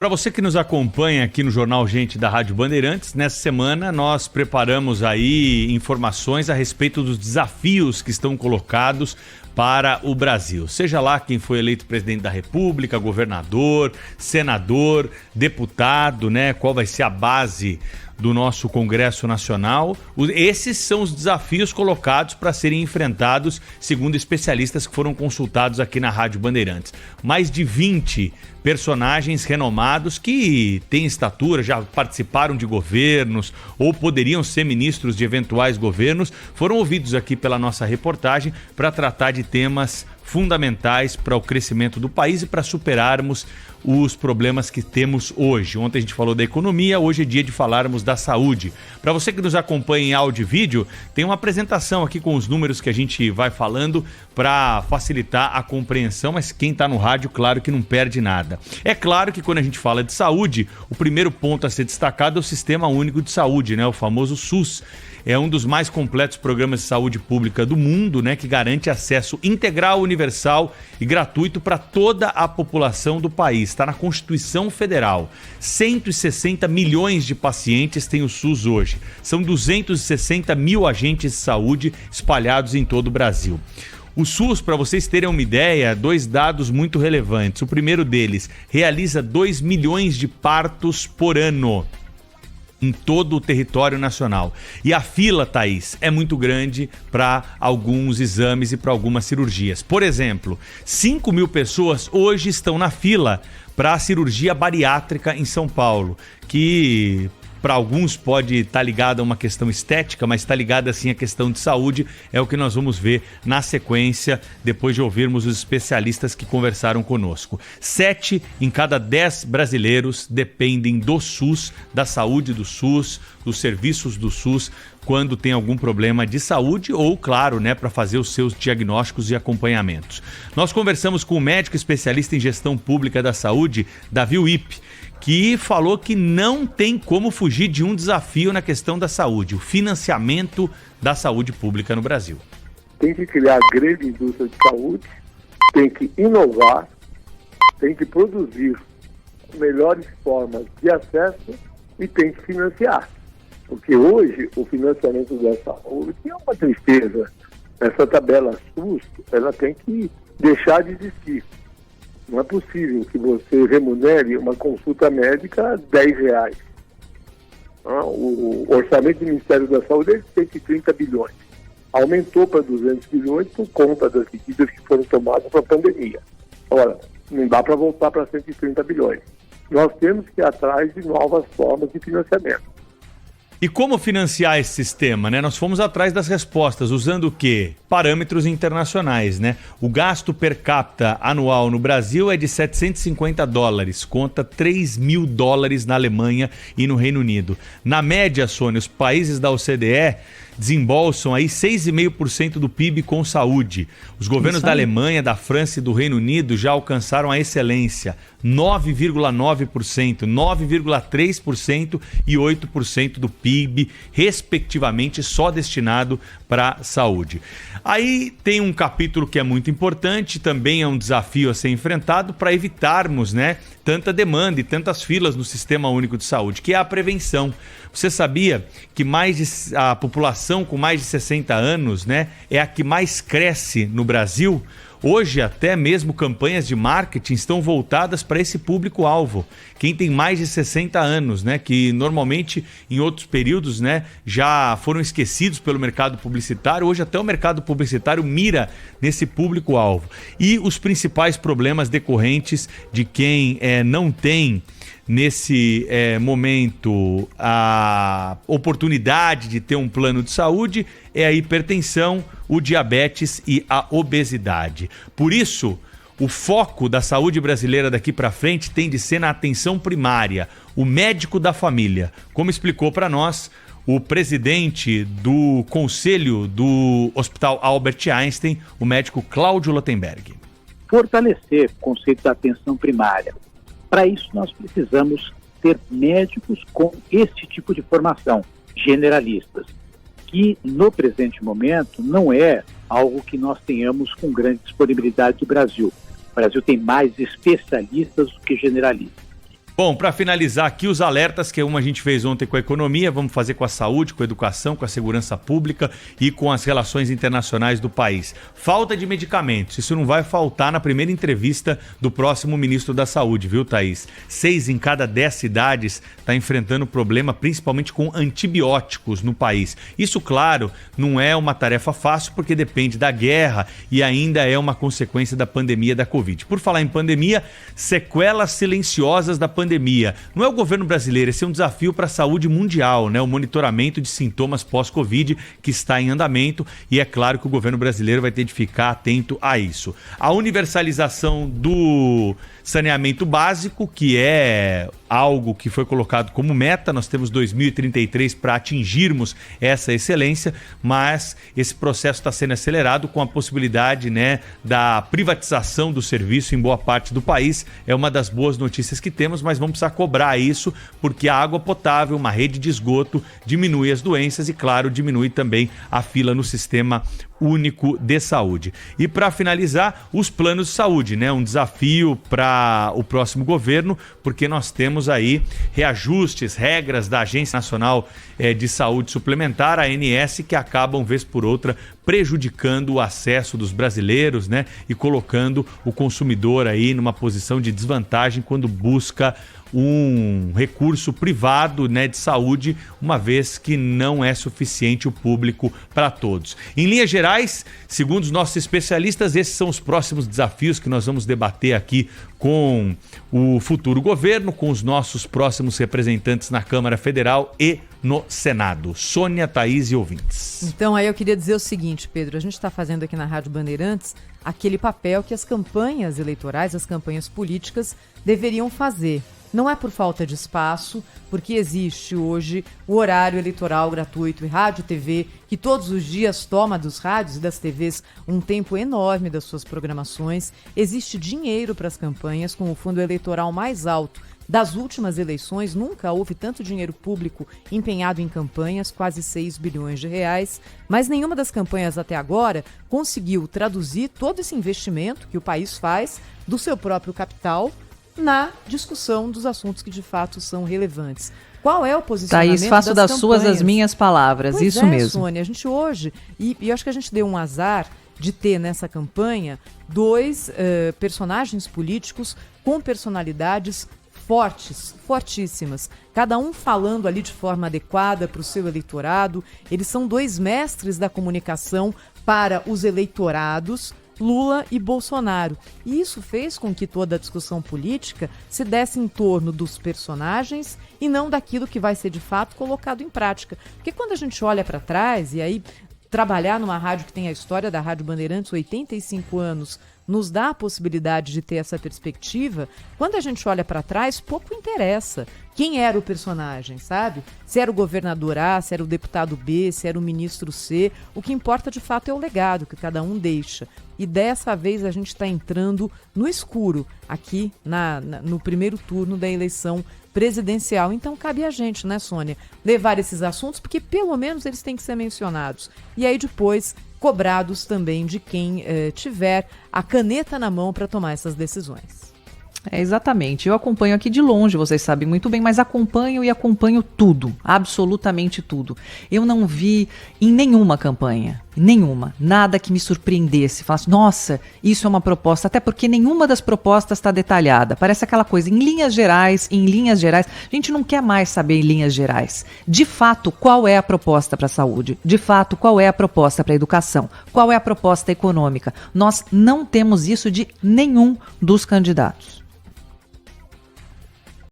Para você que nos acompanha aqui no Jornal Gente da Rádio Bandeirantes, nessa semana nós preparamos aí informações a respeito dos desafios que estão colocados para o Brasil. Seja lá quem foi eleito presidente da República, governador, senador, deputado, né? Qual vai ser a base do nosso Congresso Nacional. Esses são os desafios colocados para serem enfrentados, segundo especialistas que foram consultados aqui na Rádio Bandeirantes. Mais de 20 personagens renomados que têm estatura, já participaram de governos ou poderiam ser ministros de eventuais governos, foram ouvidos aqui pela nossa reportagem para tratar de temas fundamentais para o crescimento do país e para superarmos os problemas que temos hoje. Ontem a gente falou da economia, hoje é dia de falarmos da saúde. Para você que nos acompanha em áudio e vídeo, tem uma apresentação aqui com os números que a gente vai falando para facilitar a compreensão, mas quem está no rádio, claro que não perde nada. É claro que quando a gente fala de saúde, o primeiro ponto a ser destacado é o Sistema Único de Saúde, né? O famoso SUS. É um dos mais completos programas de saúde pública do mundo, né, que garante acesso integral, universal e gratuito para toda a população do país. Está na Constituição Federal. 160 milhões de pacientes tem o SUS hoje. São 260 mil agentes de saúde espalhados em todo o Brasil. O SUS, para vocês terem uma ideia, dois dados muito relevantes. O primeiro deles, realiza 2 milhões de partos por ano em todo o território nacional. E a fila, Thaís, é muito grande para alguns exames e para algumas cirurgias. Por exemplo, 5 mil pessoas hoje estão na fila para a cirurgia bariátrica em São Paulo, que para alguns pode estar ligada a uma questão estética, mas está ligada assim à questão de saúde, é o que nós vamos ver na sequência, depois de ouvirmos os especialistas que conversaram conosco. 7 em cada 10 brasileiros dependem do SUS, da saúde do SUS, dos serviços do SUS, quando tem algum problema de saúde ou, claro, né, para fazer os seus diagnósticos e acompanhamentos. Nós conversamos com o médico especialista em gestão pública da saúde, Davi Wipp, que falou que não tem como fugir de um desafio na questão da saúde, o financiamento da saúde pública no Brasil. Tem que criar grande indústria de saúde, tem que inovar, tem que produzir melhores formas de acesso e tem que financiar. Porque hoje o financiamento da saúde é uma tristeza. Essa tabela SUS, ela tem que deixar de existir. Não é possível que você remunere uma consulta médica R$10. O orçamento do Ministério da Saúde é de 130 bilhões. Aumentou para 200 bilhões por conta das medidas que foram tomadas para a pandemia. Ora, não dá para voltar para 130 bilhões. Nós temos que ir atrás de novas formas de financiamento. E como financiar esse sistema, né? Nós fomos atrás das respostas, usando o quê? Parâmetros internacionais, né? O gasto per capita anual no Brasil é de $750, conta $3.000 na Alemanha e no Reino Unido. Na média, Sônia, os países da OCDE desembolsam aí 6,5% do PIB com saúde. Os governos da Alemanha, da França e do Reino Unido já alcançaram a excelência, 9,9%, 9,3% e 8% do PIB, respectivamente, só destinado para a saúde. Aí tem um capítulo que é muito importante, também é um desafio a ser enfrentado para evitarmos, né, tanta demanda e tantas filas no Sistema Único de Saúde, que é a prevenção. Você sabia que a população com mais de 60 anos, né, é a que mais cresce no Brasil? Hoje, até mesmo campanhas de marketing estão voltadas para esse público-alvo. Quem tem mais de 60 anos, né, que normalmente em outros períodos, né, já foram esquecidos pelo mercado publicitário, hoje até o mercado publicitário mira nesse público-alvo. E os principais problemas decorrentes de quem não tem nesse momento a oportunidade de ter um plano de saúde é a hipertensão, o diabetes e a obesidade. Por isso, o foco da saúde brasileira daqui para frente tem de ser na atenção primária, o médico da família, como explicou para nós o presidente do Conselho do Hospital Albert Einstein, o médico Cláudio Lottenberg. Fortalecer o conceito da atenção primária. Para isso, nós precisamos ter médicos com esse tipo de formação, generalistas, que no presente momento não é algo que nós tenhamos com grande disponibilidade do Brasil. O Brasil tem mais especialistas do que generalistas. Bom, para finalizar aqui os alertas, que a gente fez ontem com a economia, vamos fazer com a saúde, com a educação, com a segurança pública e com as relações internacionais do país. Falta de medicamentos, isso não vai faltar na primeira entrevista do próximo ministro da Saúde, viu, Thaís? 6 em cada 10 cidades está enfrentando problema, principalmente com antibióticos no país. Isso, claro, não é uma tarefa fácil, porque depende da guerra e ainda é uma consequência da pandemia da Covid. Por falar em pandemia, sequelas silenciosas da pandemia. Não é o governo brasileiro, esse é um desafio para a saúde mundial, né? O monitoramento de sintomas pós-Covid que está em andamento, e é claro que o governo brasileiro vai ter de ficar atento a isso. A universalização do saneamento básico, que é algo que foi colocado como meta, nós temos 2033 para atingirmos essa excelência, mas esse processo está sendo acelerado com a possibilidade, né, da privatização do serviço em boa parte do país. É uma das boas notícias que temos, mas vamos precisar cobrar isso, porque a água potável, uma rede de esgoto, diminui as doenças e, claro, diminui também a fila no sistema único de saúde. E para finalizar, os planos de saúde, né? Um desafio para o próximo governo, porque nós temos aí reajustes, regras da Agência Nacional de Saúde Suplementar, a ANS, que acabam, vez por outra, prejudicando o acesso dos brasileiros, né? E colocando o consumidor aí numa posição de desvantagem quando busca um recurso privado, né, de saúde, uma vez que não é suficiente o público para todos. Em linhas gerais, segundo os nossos especialistas, esses são os próximos desafios que nós vamos debater aqui com o futuro governo, com os nossos próximos representantes na Câmara Federal e no Senado. Sônia, Thaís e ouvintes. Então, aí eu queria dizer o seguinte, Pedro, a gente está fazendo aqui na Rádio Bandeirantes aquele papel que as campanhas eleitorais, as campanhas políticas deveriam fazer. Não é por falta de espaço, porque existe hoje o horário eleitoral gratuito e rádio, TV, que todos os dias toma dos rádios e das TVs um tempo enorme das suas programações. Existe dinheiro para as campanhas, com o fundo eleitoral mais alto das últimas eleições. Nunca houve tanto dinheiro público empenhado em campanhas, quase 6 bilhões de reais, mas nenhuma das campanhas até agora conseguiu traduzir todo esse investimento que o país faz do seu próprio capital na discussão dos assuntos que de fato são relevantes. Qual é o posicionamento Thaís, faço das suas as minhas palavras, pois isso mesmo. Sônia, a gente hoje, e eu acho que a gente deu um azar de ter nessa campanha 2 personagens políticos com personalidades fortes, fortíssimas, cada um falando ali de forma adequada para o seu eleitorado. Eles são 2 mestres da comunicação para os eleitorados, Lula e Bolsonaro. E isso fez com que toda a discussão política se desse em torno dos personagens e não daquilo que vai ser de fato colocado em prática. Porque quando a gente olha para trás, e aí trabalhar numa rádio que tem a história da Rádio Bandeirantes, 85 anos, nos dá a possibilidade de ter essa perspectiva. Quando a gente olha para trás, pouco interessa quem era o personagem, sabe? Se era o governador A, se era o deputado B, se era o ministro C. O que importa de fato é o legado que cada um deixa. E dessa vez a gente está entrando no escuro aqui no primeiro turno da eleição presidencial. Então cabe a gente, né, Sônia, levar esses assuntos, porque pelo menos eles têm que ser mencionados. E aí depois cobrados também de quem tiver a caneta na mão para tomar essas decisões. Exatamente, eu acompanho aqui de longe, vocês sabem muito bem, mas acompanho tudo, absolutamente tudo. Eu não vi em nenhuma campanha, nada que me surpreendesse, falasse, nossa, isso é uma proposta, até porque nenhuma das propostas está detalhada, parece aquela coisa, em linhas gerais, a gente não quer mais saber em linhas gerais. De fato, qual é a proposta para a saúde? De fato, qual é a proposta para a educação? Qual é a proposta econômica? Nós não temos isso de nenhum dos candidatos.